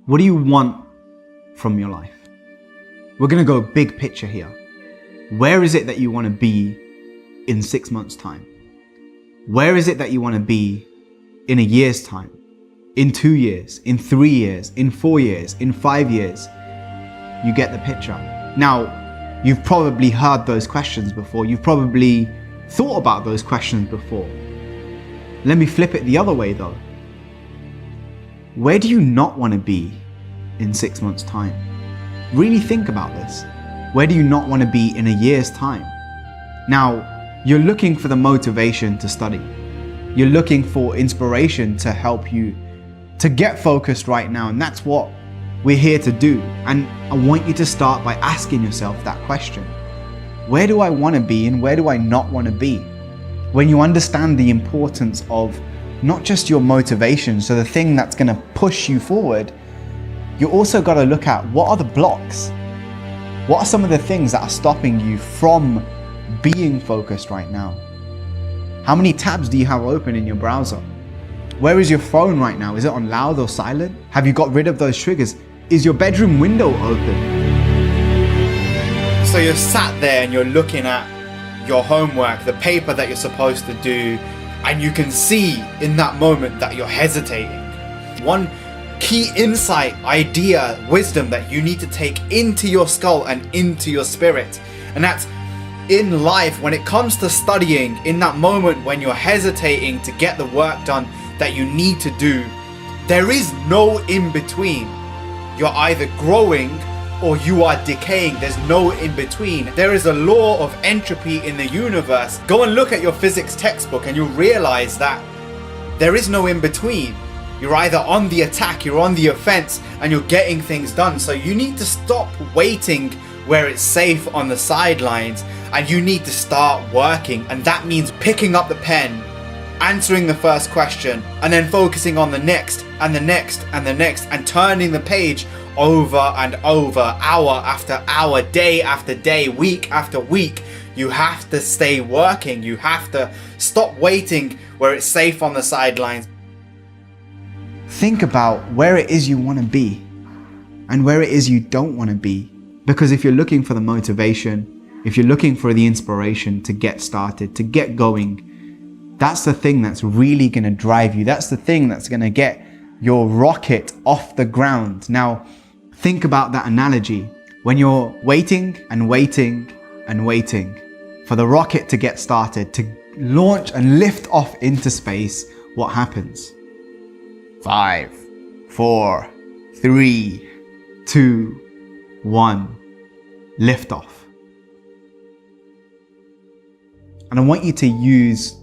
What do you want from your life? We're going to go big picture here. Where is it that you want to be in 6 months' time? Where is it that you want to be in a year's time? In 2 years? In 3 years? In 4 years? In 5 years? You get the picture. Now, you've probably heard those questions before. You've probably thought about those questions before. Let me flip it the other way though. Where do you not want to be in 6 months' time? Really think about this. Where do you not want to be in a year's time? Now, you're looking for the motivation to study. You're looking for inspiration to help you to get focused right now, and that's what we're here to do. And I want you to start by asking yourself that question. Where do I want to be and where do I not want to be? When you understand the importance of not just your motivation, so the thing that's going to push you forward, you also got to look at what are the blocks? What are some of the things that are stopping you from being focused right now? How many tabs do you have open in your browser? Where is your phone right now? Is it on loud or silent? Have you got rid of those triggers? Is your bedroom window open? So you're sat there and you're looking at your homework, the paper that you're supposed to do, and you can see in that moment that you're hesitating. One key insight, idea, wisdom that you need to take into your skull and into your spirit, and that's in life, when it comes to studying, in that moment when you're hesitating to get the work done that you need to do, there is no in between. You're either growing or you are decaying. There's no in between. There is a law of entropy in the universe. Go and look at your physics textbook and you'll realize that there is no in between. You're either on the attack, you're on the offense, and you're getting things done. So you need to stop waiting where it's safe on the sidelines, and you need to start working. And that means picking up the pen, answering the first question, and then focusing on the next and the next and the next, and turning the page over and over, hour after hour, day after day, week after week. You have to stay working. You have to stop waiting where it's safe on the sidelines. Think about where it is you want to be and where it is you don't want to be. Because if you're looking for the motivation, if you're looking for the inspiration to get started, to get going, that's the thing that's really going to drive you. That's the thing that's going to get your rocket off the ground. Now, think about that analogy. When you're waiting and waiting and waiting for the rocket to get started, to launch and lift off into space, what happens? 5, 4, 3, 2, 1, lift off. And I want you to use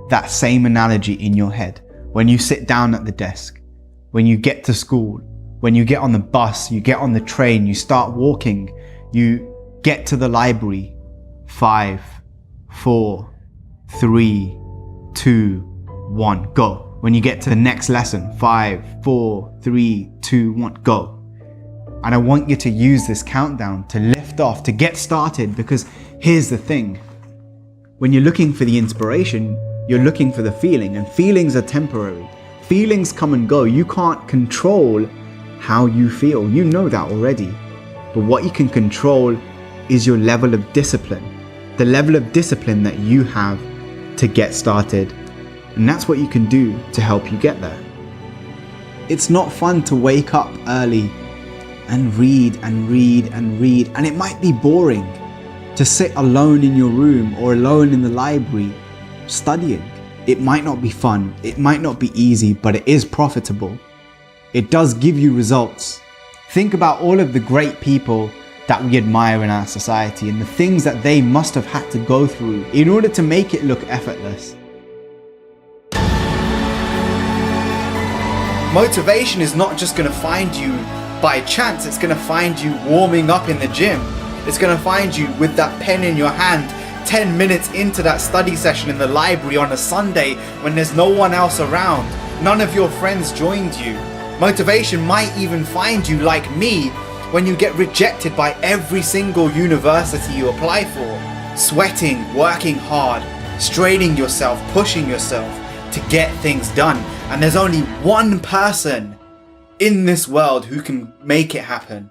that same analogy in your head. When you sit down at the desk, when you get to school, when you get on the bus, you get on the train, you start walking, you get to the library. 5, 4, 3, 2, 1, go. When you get to the next lesson, 5, 4, 3, 2, 1, go. And I want you to use this countdown to lift off, to get started, because here's the thing. When you're looking for the inspiration, you're looking for the feeling, and feelings are temporary. Feelings come and go. You can't control how you feel. You know that already. But what you can control is your level of discipline. The level of discipline that you have to get started. And that's what you can do to help you get there. It's not fun to wake up early and read and read and read. And it might be boring to sit alone in your room or alone in the library studying. It might not be fun. It might not be easy, but it is profitable. It does give you results. Think about all of the great people that we admire in our society and the things that they must have had to go through in order to make it look effortless. Motivation is not just going to find you by chance. It's going to find you warming up in the gym. It's going to find you with that pen in your hand 10 minutes into that study session in the library on a Sunday when there's no one else around. None of your friends joined you. Motivation might even find you, like me, when you get rejected by every single university you apply for. Sweating, working hard, straining yourself, pushing yourself to get things done. And there's only one person in this world who can make it happen.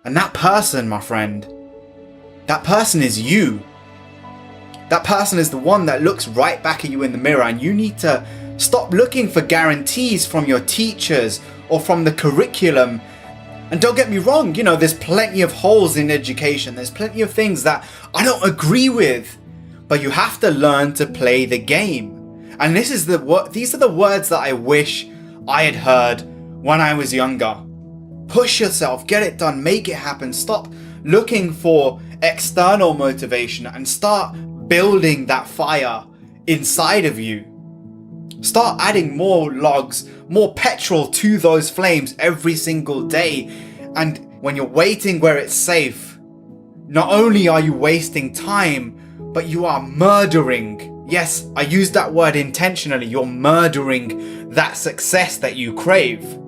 And that person, my friend, that person is you. That person is the one that looks right back at you in the mirror, and you need to stop looking for guarantees from your teachers or from the curriculum. And don't get me wrong, there's plenty of holes in education. There's plenty of things that I don't agree with, but you have to learn to play the game. And these are the words that I wish I had heard when I was younger. Push yourself, get it done, make it happen. Stop looking for external motivation and start building that fire inside of you. Start adding more logs, more petrol to those flames every single day. And when you're waiting where it's safe, not only are you wasting time, but you are murdering. Yes, I use that word intentionally. You're murdering that success that you crave.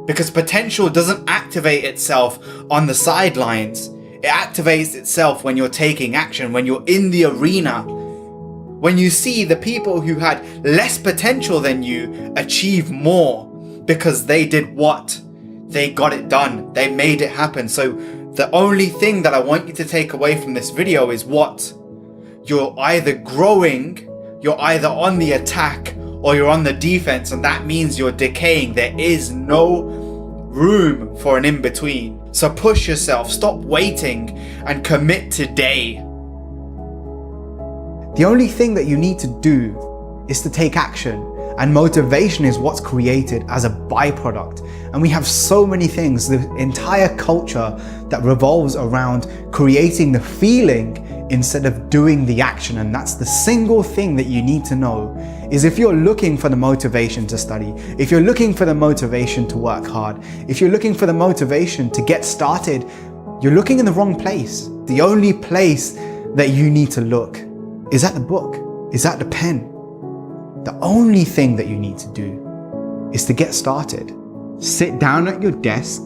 Because potential doesn't activate itself on the sidelines. It activates itself when you're taking action, when you're in the arena. When you see the people who had less potential than you achieve more because they did what? They got it done. They made it happen. So the only thing that I want you to take away from this video is what? You're either growing, you're either on the attack, or you're on the defense, and that means you're decaying. There is no room for an in-between. So push yourself, stop waiting, and commit today. The only thing that you need to do is to take action, and motivation is what's created as a byproduct. And we have so many things, the entire culture that revolves around creating the feeling instead of doing the action. And that's the single thing that you need to know, is if you're looking for the motivation to study, if you're looking for the motivation to work hard, if you're looking for the motivation to get started, you're looking in the wrong place. The only place that you need to look is at the book, is at the pen. The only thing that you need to do is to get started. Sit down at your desk,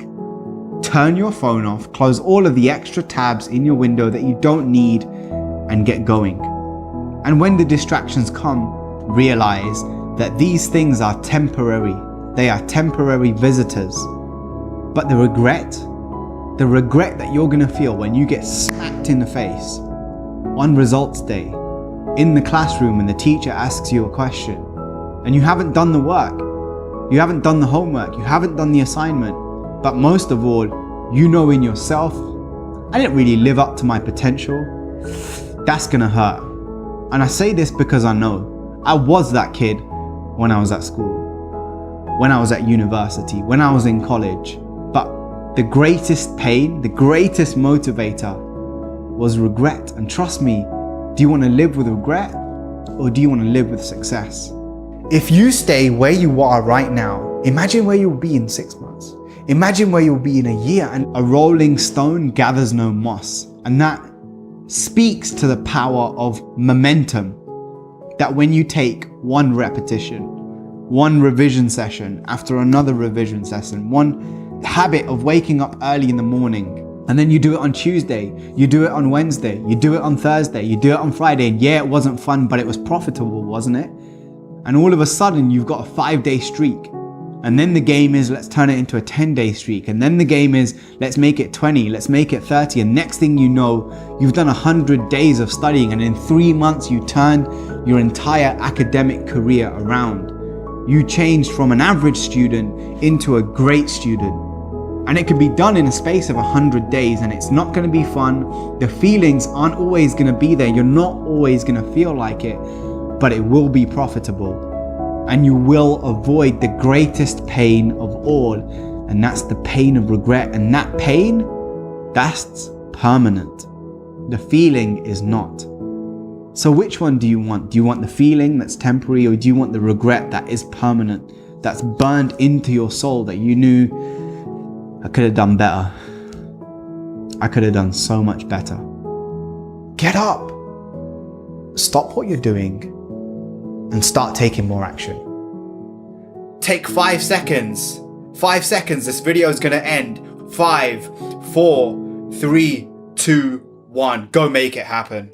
turn your phone off, close all of the extra tabs in your window that you don't need, and get going. And when the distractions come, realize that these things are temporary. They are temporary visitors. But the regret that you're gonna feel when you get smacked in the face on results day, in the classroom, and the teacher asks you a question and you haven't done the work, you haven't done the homework, you haven't done the assignment, but most of all, you know in yourself, I didn't really live up to my potential. That's gonna hurt. And I say this because I know I was that kid when I was at school, when I was at university, when I was in college. But the greatest pain, the greatest motivator was regret. And trust me, do you want to live with regret, or do you want to live with success? If you stay where you are right now, imagine where you'll be in 6 months. Imagine where you'll be in a year. And a rolling stone gathers no moss. And that speaks to the power of momentum. That when you take one repetition, one revision session after another revision session, one habit of waking up early in the morning, and then you do it on Tuesday, you do it on Wednesday, you do it on Thursday, you do it on Friday, and yeah, it wasn't fun, but it was profitable, wasn't it? And all of a sudden, you've got a 5-day streak. And then the game is, let's turn it into a 10-day streak. And then the game is, let's make it 20, let's make it 30. And next thing you know, you've done 100 days of studying. And in 3 months, you turned your entire academic career around. You changed from an average student into a great student. And it can be done in a space of 100 days, and it's not gonna be fun. The feelings aren't always gonna be there. You're not always gonna feel like it, but it will be profitable. And you will avoid the greatest pain of all, and that's the pain of regret. And that pain, that's permanent. The feeling is not. So which one do you want? Do you want the feeling that's temporary, or do you want the regret that is permanent, that's burned into your soul, that you knew, I could have done better. I could have done so much better. Get up. Stop what you're doing and start taking more action. Take 5 seconds. 5 seconds. This video is going to end. 5, 4, 3, 2, 1. Go make it happen.